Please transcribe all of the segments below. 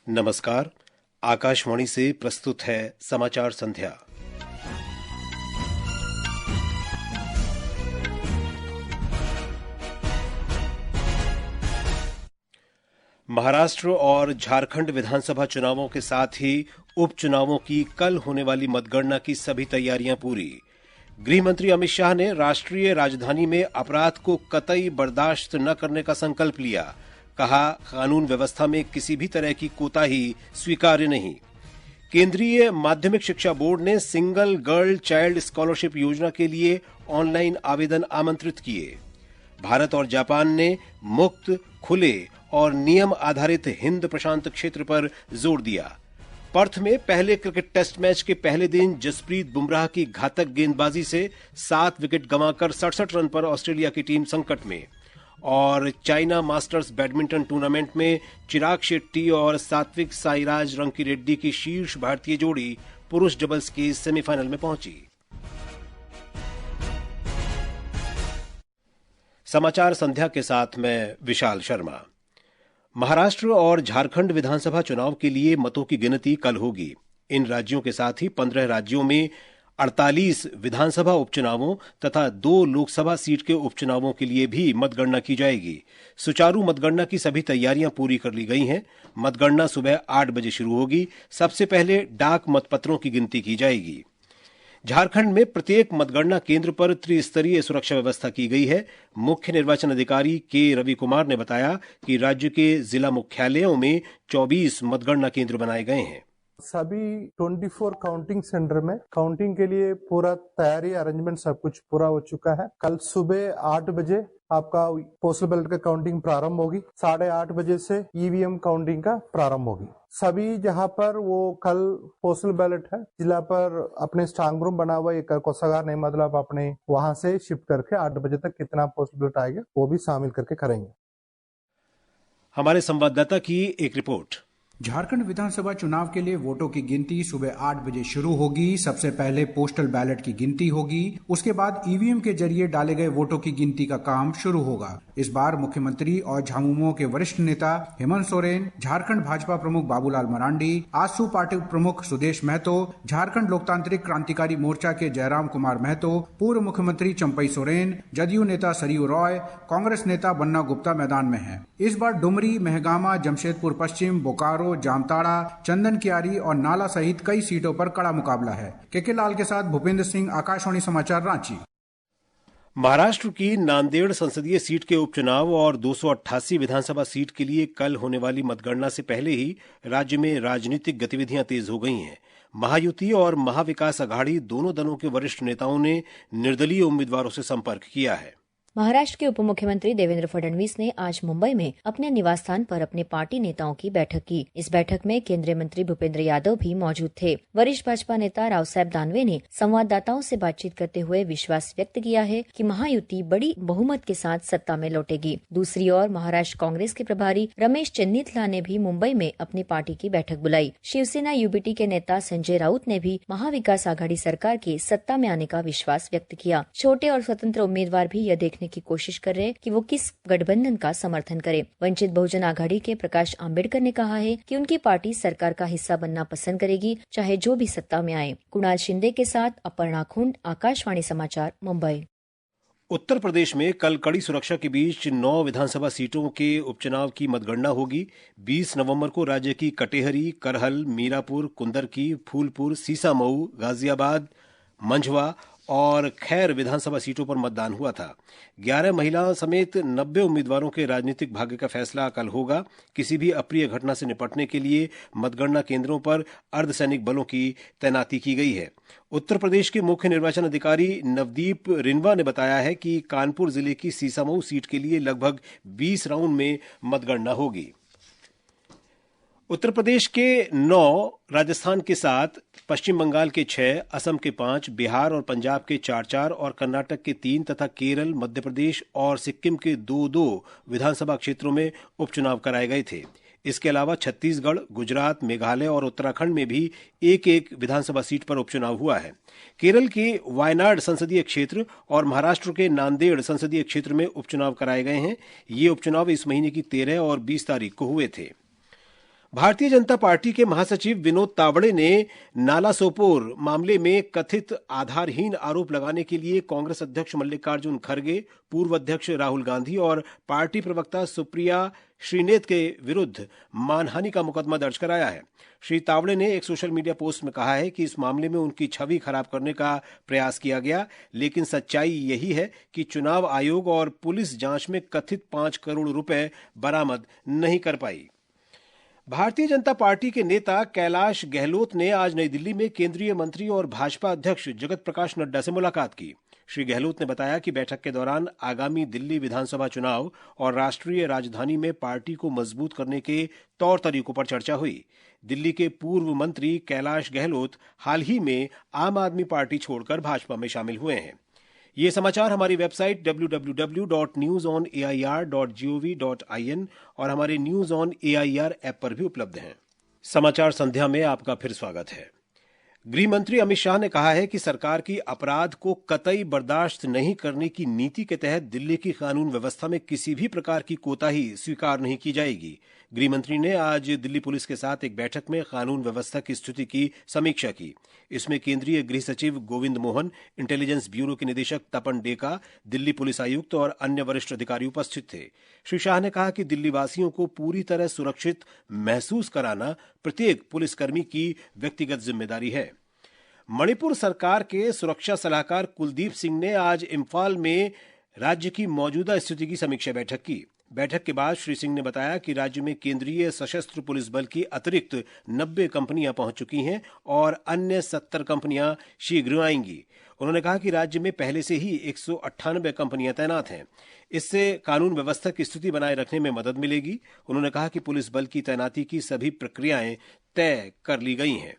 नमस्कार। आकाशवाणी से प्रस्तुत है समाचार संध्या। महाराष्ट्र और झारखंड विधानसभा चुनावों के साथ ही उपचुनावों की कल होने वाली मतगणना की सभी तैयारियां पूरी। गृह मंत्री अमित शाह ने राष्ट्रीय राजधानी में अपराध को कतई बर्दाश्त न करने का संकल्प लिया। कहा, कानून व्यवस्था में किसी भी तरह की कोताही स्वीकार्य नहीं। केंद्रीय माध्यमिक शिक्षा बोर्ड ने सिंगल गर्ल चाइल्ड स्कॉलरशिप योजना के लिए ऑनलाइन आवेदन आमंत्रित किए। भारत और जापान ने मुक्त, खुले और नियम आधारित हिंद प्रशांत क्षेत्र पर जोर दिया। पर्थ में पहले क्रिकेट टेस्ट मैच के पहले दिन जसप्रीत बुमराह की घातक गेंदबाजी से 7 विकेट गंवाकर 67 रन पर ऑस्ट्रेलिया की टीम संकट में। और चाइना मास्टर्स बैडमिंटन टूर्नामेंट में चिराग शेट्टी और सात्विक साईराज रंकीरेड्डी की शीर्ष भारतीय जोड़ी पुरुष डबल्स के सेमीफाइनल में पहुंची। समाचार संध्या के साथ मैं विशाल शर्मा। महाराष्ट्र और झारखंड विधानसभा चुनाव के लिए मतों की गिनती कल होगी। इन राज्यों के साथ ही 15 राज्यों में 48 विधानसभा उपचुनावों तथा 2 लोकसभा सीट के उपचुनावों के लिए भी मतगणना की जाएगी। सुचारू मतगणना की सभी तैयारियां पूरी कर ली गई हैं। मतगणना सुबह 8 बजे शुरू होगी। सबसे पहले डाक मतपत्रों की गिनती की जाएगी। झारखंड में प्रत्येक मतगणना केंद्र पर त्रिस्तरीय सुरक्षा व्यवस्था की गई है। मुख्य निर्वाचन अधिकारी के रवि कुमार ने बताया कि राज्य के जिला मुख्यालयों में 24 मतगणना केंद्र बनाए गए हैं। सभी 24 काउंटिंग सेंटर में काउंटिंग के लिए पूरा तैयारी अरेंजमेंट सब कुछ पूरा हो चुका है। कल सुबह 8 बजे आपका पोस्टल बैलेट का काउंटिंग प्रारंभ होगी। 8:30 बजे से ईवीएम काउंटिंग का प्रारंभ होगी। सभी जहां पर वो कल पोस्टल बैलेट है, जिला पर अपने स्ट्रांग रूम बना हुआ एक कोषागार नहीं, मतलब अपने वहां से शिफ्ट करके 8 बजे तक कितना पोस्टल बैलेट आएगा वो भी शामिल करके करेंगे। हमारे संवाददाता की एक रिपोर्ट। झारखंड विधानसभा चुनाव के लिए वोटों की गिनती सुबह 8 बजे शुरू होगी। सबसे पहले पोस्टल बैलेट की गिनती होगी। उसके बाद ईवीएम के जरिए डाले गए वोटों की गिनती का काम शुरू होगा। इस बार मुख्यमंत्री और झामुमो के वरिष्ठ नेता हेमंत सोरेन, झारखंड भाजपा प्रमुख बाबूलाल मरांडी, आजसू पार्टी प्रमुख सुदेश महतो, झारखंड लोकतांत्रिक क्रांतिकारी मोर्चा के जयराम कुमार महतो, पूर्व मुख्यमंत्री चंपई सोरेन, जदयू नेता सरयू रॉय, कांग्रेस नेता बन्ना गुप्ता मैदान में हैं। इस बार डुमरी, महगामा, जमशेदपुर पश्चिम, बोकारो, जामताड़ा, चंदन कियारी और नाला सहित कई सीटों पर कड़ा मुकाबला है। केके लाल के साथ भूपेंद्र सिंह, आकाशवाणी समाचार, रांची। महाराष्ट्र की नांदेड़ संसदीय सीट के उपचुनाव और 288 विधानसभा सीट के लिए कल होने वाली मतगणना से पहले ही राज्य में राजनीतिक गतिविधियां तेज हो गई हैं। महायुति और महाविकास अघाड़ी दोनों दलों के वरिष्ठ नेताओं ने निर्दलीय उम्मीदवारों से संपर्क किया है। महाराष्ट्र के उप मुख्यमंत्री देवेंद्र फडणवीस ने आज मुंबई में अपने निवास स्थान पर अपने पार्टी नेताओं की बैठक की। इस बैठक में केंद्रीय मंत्री भूपेंद्र यादव भी मौजूद थे। वरिष्ठ भाजपा नेता राव साहेब दानवे ने संवाददाताओं से बातचीत करते हुए विश्वास व्यक्त किया है कि महायुति बड़ी बहुमत के साथ सत्ता में लौटेगी। दूसरी ओर महाराष्ट्र कांग्रेस के प्रभारी रमेश चेन्नीथला ने भी मुंबई में अपनी पार्टी की बैठक बुलाई। शिवसेना यूबीटी के नेता संजय राउत ने भी महाविकास आघाड़ी सरकार के सत्ता में आने का विश्वास व्यक्त किया। छोटे और स्वतंत्र उम्मीदवार भी यह देखने की कोशिश कर रहे कि वो किस गठबंधन का समर्थन करे। वंचित बहुजन आघाड़ी के प्रकाश आंबेडकर ने कहा है कि उनकी पार्टी सरकार का हिस्सा बनना पसंद करेगी, चाहे जो भी सत्ता में आए। कुणाल शिंदे के साथ अपर्णा खुंड, आकाशवाणी समाचार, मुंबई। उत्तर प्रदेश में कल कड़ी सुरक्षा के बीच 9 विधानसभा सीटों के उपचुनाव की मतगणना होगी। 20 नवंबर को राज्य की कटेहरी, करहल, मीरापुर, कुंदरकी, फूलपुर, सीसामऊ, गाजियाबाद, मंझवा और खैर विधानसभा सीटों पर मतदान हुआ था। 11 महिलाओं समेत 90 उम्मीदवारों के राजनीतिक भाग्य का फैसला कल होगा। किसी भी अप्रिय घटना से निपटने के लिए मतगणना केंद्रों पर अर्धसैनिक बलों की तैनाती की गई है। उत्तर प्रदेश के मुख्य निर्वाचन अधिकारी नवदीप रिनवा ने बताया है कि कानपुर जिले की सीसामऊ सीट के लिए लगभग 20 राउंड में मतगणना होगी। उत्तर प्रदेश के 9, राजस्थान के 7, पश्चिम बंगाल के 6, असम के 5, बिहार और पंजाब के 4-4 और कर्नाटक के 3 तथा केरल, मध्य प्रदेश और सिक्किम के 2-2 विधानसभा क्षेत्रों में उपचुनाव कराए गए थे। इसके अलावा छत्तीसगढ़, गुजरात, मेघालय और उत्तराखंड में भी एक विधानसभा सीट पर उपचुनाव हुआ है। केरल के वायनाड संसदीय क्षेत्र और महाराष्ट्र के नांदेड़ संसदीय क्षेत्र में उपचुनाव कराए गए हैं। ये उपचुनाव इस महीने की 13 और 20 तारीख को हुए थे। भारतीय जनता पार्टी के महासचिव विनोद तावड़े ने नाला सोपोर मामले में कथित आधारहीन आरोप लगाने के लिए कांग्रेस अध्यक्ष मल्लिकार्जुन खड़गे, पूर्व अध्यक्ष राहुल गांधी और पार्टी प्रवक्ता सुप्रिया श्रीनेत के विरुद्ध मानहानि का मुकदमा दर्ज कराया है। श्री तावड़े ने एक सोशल मीडिया पोस्ट में कहा है कि इस मामले में उनकी छवि खराब करने का प्रयास किया गया, लेकिन सच्चाई यही है कि चुनाव आयोग और पुलिस जांच में कथित 5 करोड़ रुपए बरामद नहीं कर पाई। भारतीय जनता पार्टी के नेता कैलाश गहलोत ने आज नई दिल्ली में केंद्रीय मंत्री और भाजपा अध्यक्ष जगत प्रकाश नड्डा से मुलाकात की। श्री गहलोत ने बताया कि बैठक के दौरान आगामी दिल्ली विधानसभा चुनाव और राष्ट्रीय राजधानी में पार्टी को मजबूत करने के तौर तरीकों पर चर्चा हुई। दिल्ली के पूर्व मंत्री कैलाश गहलोत हाल ही में आम आदमी पार्टी छोड़कर भाजपा में शामिल हुए हैं। ये समाचार हमारी वेबसाइट www.newsonair.gov.in और हमारे न्यूज ऑन AIR ऐप पर भी उपलब्ध हैं। समाचार संध्या में आपका फिर स्वागत है। गृह मंत्री अमित शाह ने कहा है कि सरकार की अपराध को कतई बर्दाश्त नहीं करने की नीति के तहत दिल्ली की कानून व्यवस्था में किसी भी प्रकार की कोताही स्वीकार नहीं की जाएगी। गृह मंत्री ने आज दिल्ली पुलिस के साथ एक बैठक में कानून व्यवस्था की स्थिति की समीक्षा की। इसमें केंद्रीय गृह सचिव गोविंद मोहन, इंटेलिजेंस ब्यूरो के निदेशक तपन डेका, दिल्ली पुलिस आयुक्त और अन्य वरिष्ठ अधिकारी उपस्थित थे। श्री शाह ने कहा कि दिल्ली वासियों को पूरी तरह सुरक्षित महसूस कराना प्रत्येक पुलिसकर्मी की व्यक्तिगत जिम्मेदारी है। मणिपुर सरकार के सुरक्षा सलाहकार कुलदीप सिंह ने आज इम्फाल में राज्य की मौजूदा स्थिति की समीक्षा बैठक की। बैठक के बाद श्री सिंह ने बताया कि राज्य में केंद्रीय सशस्त्र पुलिस बल की अतिरिक्त 90 कंपनियां पहुंच चुकी हैं और अन्य 70 कंपनियां शीघ्र आएंगी। उन्होंने कहा कि राज्य में पहले से ही 198 कंपनियां तैनात हैं। इससे कानून व्यवस्था की स्थिति बनाए रखने में मदद मिलेगी। उन्होंने कहा कि पुलिस बल की तैनाती की सभी प्रक्रियाएं तय कर ली गई हैं।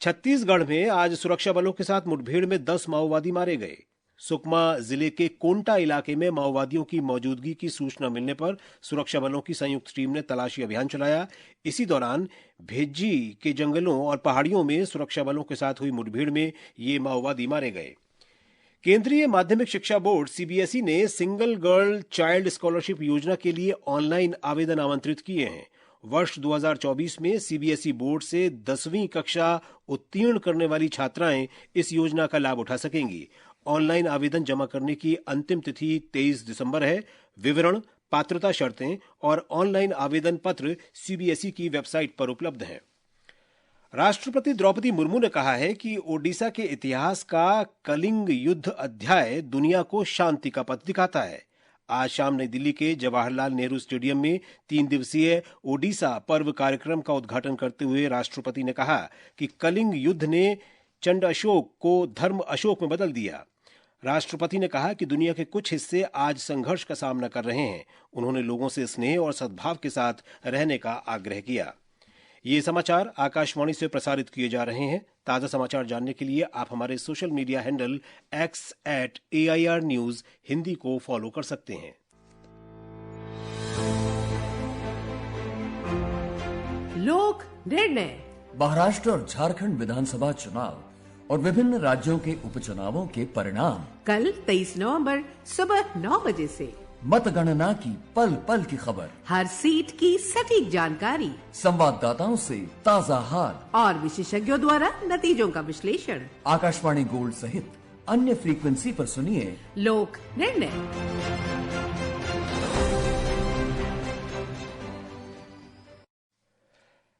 छत्तीसगढ़ में आज सुरक्षा बलों के साथ मुठभेड़ में 10 माओवादी मारे गए। सुकमा जिले के कोंटा इलाके में माओवादियों की मौजूदगी की सूचना मिलने पर सुरक्षा बलों की संयुक्त टीम ने तलाशी अभियान चलाया। इसी दौरान भेज्जी के जंगलों और पहाड़ियों में सुरक्षा बलों के साथ हुई मुठभेड़ में ये माओवादी मारे गए। केंद्रीय माध्यमिक शिक्षा बोर्ड CBSE ने सिंगल गर्ल चाइल्ड स्कॉलरशिप योजना के लिए ऑनलाइन आवेदन आमंत्रित किए हैं। वर्ष 2024 में CBSE बोर्ड से 10वीं कक्षा उत्तीर्ण करने वाली छात्राएं इस योजना का लाभ उठा सकेंगी। ऑनलाइन आवेदन जमा करने की अंतिम तिथि 23 दिसंबर है। विवरण, पात्रता शर्तें और ऑनलाइन आवेदन पत्र CBSE की वेबसाइट पर उपलब्ध हैं। राष्ट्रपति द्रौपदी मुर्मू ने कहा है कि ओडिशा के इतिहास का कलिंग युद्ध अध्याय दुनिया को शांति का पथ दिखाता है। आज शाम नई दिल्ली के जवाहरलाल नेहरू स्टेडियम में 3 दिवसीय ओडिशा पर्व कार्यक्रम का उद्घाटन करते हुए राष्ट्रपति ने कहा कि कलिंग युद्ध ने चंड अशोक को धर्म अशोक में बदल दिया। राष्ट्रपति ने कहा कि दुनिया के कुछ हिस्से आज संघर्ष का सामना कर रहे हैं। उन्होंने लोगों से स्नेह और सद्भाव के साथ रहने का आग्रह किया। ये समाचार आकाशवाणी से प्रसारित किए जा रहे हैं। ताजा समाचार जानने के लिए आप हमारे social media handle @AIR News Hindi को फॉलो कर सकते हैं। लोक निर्णय। महाराष्ट्र और झारखंड विधानसभा चुनाव और विभिन्न राज्यों के उपचुनावों के परिणाम कल 23 नवंबर सुबह 9 बजे से। मतगणना की पल पल की खबर, हर सीट की सटीक जानकारी, संवाददाताओं से ताजा हाल और विशेषज्ञों द्वारा नतीजों का विश्लेषण। आकाशवाणी गोल्ड सहित अन्य फ्रीक्वेंसी पर सुनिए लोक निर्णय।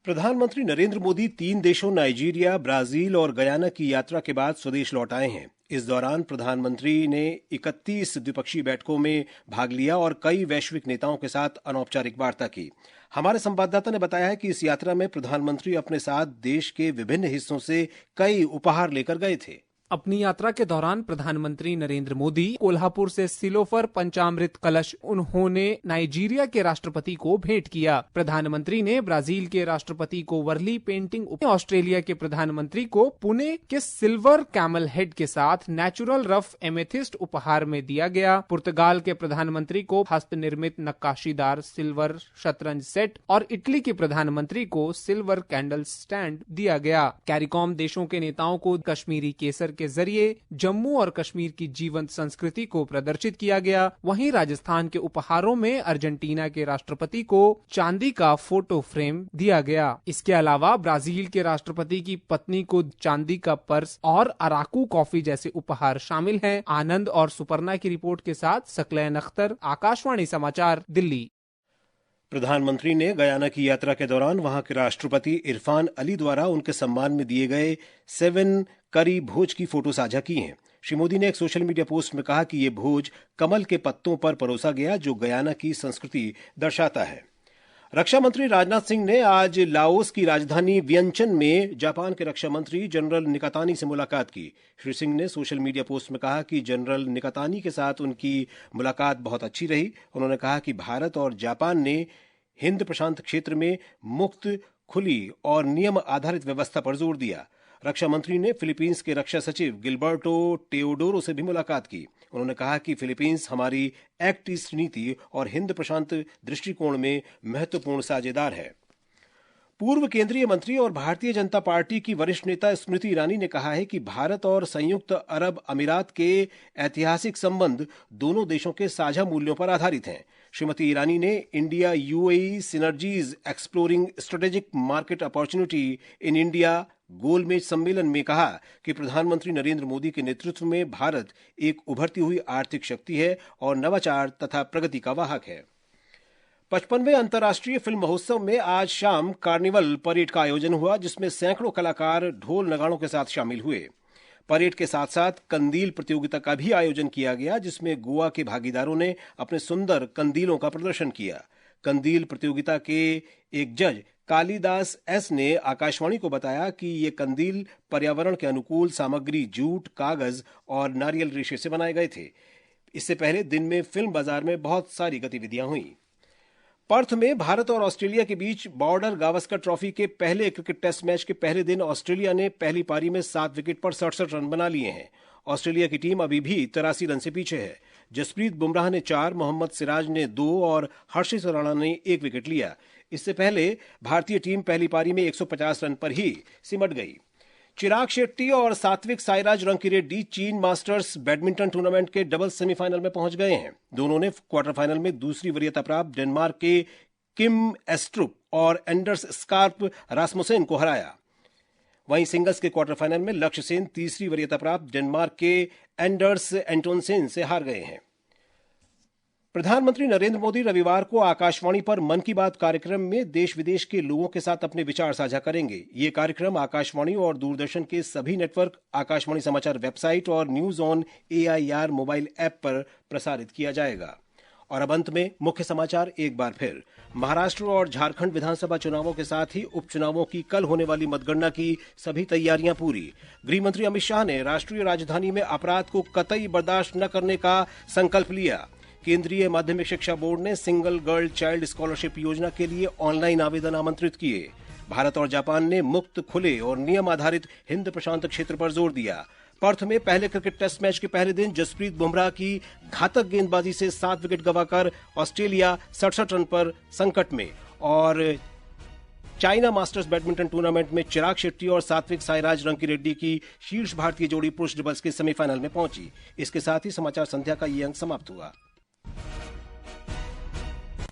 प्रधानमंत्री नरेंद्र मोदी 3 देशों नाइजीरिया, ब्राजील और गयाना की यात्रा के बाद स्वदेश लौट आए हैं। इस दौरान प्रधानमंत्री ने 31 द्विपक्षीय बैठकों में भाग लिया और कई वैश्विक नेताओं के साथ अनौपचारिक वार्ता की। हमारे संवाददाता ने बताया है कि इस यात्रा में प्रधानमंत्री अपने साथ देश के विभिन्न हिस्सों से कई उपहार लेकर गए थे। अपनी यात्रा के दौरान प्रधानमंत्री नरेंद्र मोदी कोल्हापुर से सिलोफर पंचामृत कलश उन्होंने नाइजीरिया के राष्ट्रपति को भेंट किया। प्रधानमंत्री ने ब्राजील के राष्ट्रपति को वर्ली पेंटिंग, ऑस्ट्रेलिया के प्रधानमंत्री को पुणे के सिल्वर कैमल हेड के साथ नेचुरल रफ एमेथिस्ट उपहार में दिया गया। पुर्तगाल के प्रधानमंत्री को हस्त निर्मित नक्काशीदार सिल्वर शतरंज सेट और इटली के प्रधानमंत्री को सिल्वर कैंडल स्टैंड दिया गया। कैरिकॉम देशों के नेताओं को कश्मीरी केसर के जरिए जम्मू और कश्मीर की जीवंत संस्कृति को प्रदर्शित किया गया। वहीं राजस्थान के उपहारों में अर्जेंटीना के राष्ट्रपति को चांदी का फोटो फ्रेम दिया गया। इसके अलावा ब्राजील के राष्ट्रपति की पत्नी को चांदी का पर्स और अराकू कॉफी जैसे उपहार शामिल हैं। आनंद और सुपर्णा की रिपोर्ट के साथ सकलैन अख्तर, आकाशवाणी समाचार, दिल्ली। प्रधानमंत्री ने गयाना की यात्रा के दौरान वहां के राष्ट्रपति इरफान अली द्वारा उनके सम्मान में दिए गए 7 करी भोज की फोटो साझा की हैं। श्री मोदी ने एक सोशल मीडिया पोस्ट में कहा कि ये भोज कमल के पत्तों पर परोसा गया, जो गयाना की संस्कृति दर्शाता है। रक्षा मंत्री राजनाथ सिंह ने आज लाओस की राजधानी वियंचन में जापान के रक्षा मंत्री जनरल निकातानी से मुलाकात की। श्री सिंह ने सोशल मीडिया पोस्ट में कहा कि जनरल निकातानी के साथ उनकी मुलाकात बहुत अच्छी रही। उन्होंने कहा कि भारत और जापान ने हिंद प्रशांत क्षेत्र में मुक्त, खुली और नियम आधारित व्यवस्था पर जोर दिया। रक्षा मंत्री ने फिलीपींस के रक्षा सचिव गिलबर्टो टेओडोरो से भी मुलाकात की। उन्होंने कहा कि फिलीपींस हमारी एक्ट ईस्ट नीति और हिंद प्रशांत दृष्टिकोण में महत्वपूर्ण साझेदार है। पूर्व केंद्रीय मंत्री और भारतीय जनता पार्टी की वरिष्ठ नेता स्मृति ईरानी ने कहा है कि भारत और संयुक्त अरब अमीरात के ऐतिहासिक संबंध दोनों देशों के साझा मूल्यों पर आधारित हैं। श्रीमती ईरानी ने India UAE synergies exploring strategic market opportunity in India गोलमेज सम्मेलन में कहा कि प्रधानमंत्री नरेंद्र मोदी के नेतृत्व में भारत एक उभरती हुई आर्थिक शक्ति है और नवाचार तथा प्रगति का वाहक है। 55वें अंतर्राष्ट्रीय फिल्म महोत्सव में आज शाम कार्निवल परेड का आयोजन हुआ, जिसमें सैकड़ों कलाकार ढोल नगाड़ों के साथ शामिल हुए। परेड के साथ साथ कंदील प्रतियोगिता का भी आयोजन किया गया, जिसमें गोवा के भागीदारों ने अपने सुंदर कंदीलों का प्रदर्शन किया। कंदील प्रतियोगिता के एक जज कालिदास एस ने आकाशवाणी को बताया कि ये कंदील पर्यावरण के अनुकूल सामग्री जूट, कागज और नारियल रेशे से बनाए गए थे। इससे पहले दिन में फिल्म बाजार में बहुत सारी गतिविधियां हुई। पर्थ में भारत और ऑस्ट्रेलिया के बीच बॉर्डर गावस्कर ट्रॉफी के पहले क्रिकेट टेस्ट मैच के पहले दिन ऑस्ट्रेलिया ने पहली पारी में 7 विकेट पर 67 रन बना लिए हैं। ऑस्ट्रेलिया की टीम अभी भी 83 रन से पीछे है। जसप्रीत बुमराह ने 4, मोहम्मद सिराज ने 2 और हर्षित राणा ने 1 विकेट लिया। इससे पहले भारतीय टीम पहली पारी में 150 रन पर ही सिमट गई। चिराग शेट्टी और सात्विक साईराज रंकीरेड्डी चीन मास्टर्स बैडमिंटन टूर्नामेंट के डबल्स सेमीफाइनल में पहुंच गए हैं। दोनों ने क्वार्टर फाइनल में दूसरी वरीयता प्राप्त डेनमार्क के किम एस्ट्रुप और एंडर्स स्कार्प रासमुसेन को हराया। वहीं सिंगल्स के क्वार्टर फाइनल में लक्ष्य सेन तीसरी वरीयता प्राप्त डेनमार्क के एंडर्स एंटोनसेन से हार गए हैं। प्रधानमंत्री नरेंद्र मोदी रविवार को आकाशवाणी पर मन की बात कार्यक्रम में देश विदेश के लोगों के साथ अपने विचार साझा करेंगे। ये कार्यक्रम आकाशवाणी और दूरदर्शन के सभी नेटवर्क, आकाशवाणी समाचार वेबसाइट और news on AIR mobile app पर प्रसारित किया जाएगा। और अब अंत में मुख्य समाचार एक बार फिर। महाराष्ट्र और झारखंड विधानसभा चुनावों के साथ ही उपचुनावों की कल होने वाली मतगणना की सभी तैयारियां पूरी। गृह मंत्री अमित शाह ने राष्ट्रीय राजधानी में अपराध को कतई बर्दाश्त न करने का संकल्प लिया। केंद्रीय माध्यमिक शिक्षा बोर्ड ने सिंगल गर्ल चाइल्ड स्कॉलरशिप योजना के लिए ऑनलाइन आवेदन आमंत्रित किए। भारत और जापान ने मुक्त, खुले और नियम आधारित हिंद प्रशांत क्षेत्र पर जोर दिया। पर्थ में पहले क्रिकेट टेस्ट मैच के पहले दिन जसप्रीत बुमराह की घातक गेंदबाजी से 7 विकेट गंवाकर ऑस्ट्रेलिया 67 रन पर संकट में। और चाइना मास्टर्स बैडमिंटन टूर्नामेंट में चिराग शेट्टी और सात्विक साईराज रंकीरेड्डी की शीर्ष भारतीय जोड़ी पुरुष डबल्स के सेमीफाइनल में पहुंची। इसके साथ ही समाचार संध्या का ये अंक समाप्त हुआ।